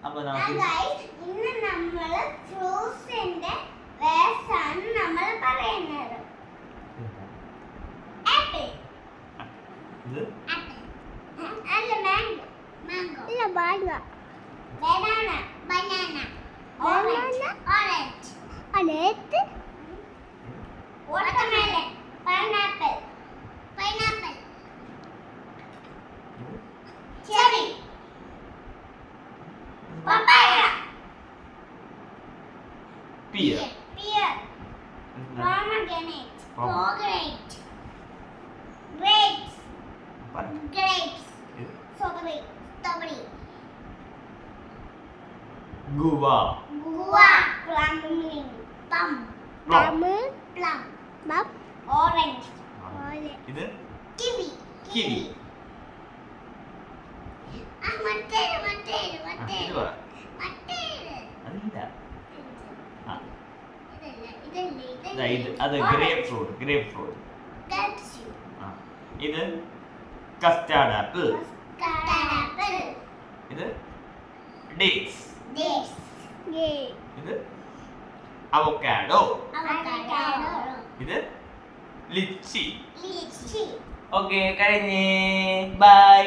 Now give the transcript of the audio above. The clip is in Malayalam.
അപ്പൊ നമുക്ക് ഇന്ന് നമ്മൾ ഫ്രൂട്ട്സിന്റെ വേഴ്സ് ആണ് നമ്മൾ പറയുന്നത്. ആപ്പിൾ ഇത് അല്ല മാംഗോ മാംഗോ ഇല്ല banana banana banana orange orange അലേത്ത് watermelon pineapple pineapple cherry papaya pear pear pomegranate pomegranate grapes grapes strawberry strawberry guava guava plum plum orange ഇത് kiwi kiwi മറ്റേത് ഇത് പറ അതില്ല അത് ഗ്രേപ്പ് ഫ്രൂട്ട് ഇത് കസ്റ്റാർഡ് ആപ്പിൾ ഇത് ഡേറ്റ്സ് ഇത് അവോക്കാഡോ ഇത് ലിച്ചി ഓക്കെ കഴിഞ്ഞേ ബൈ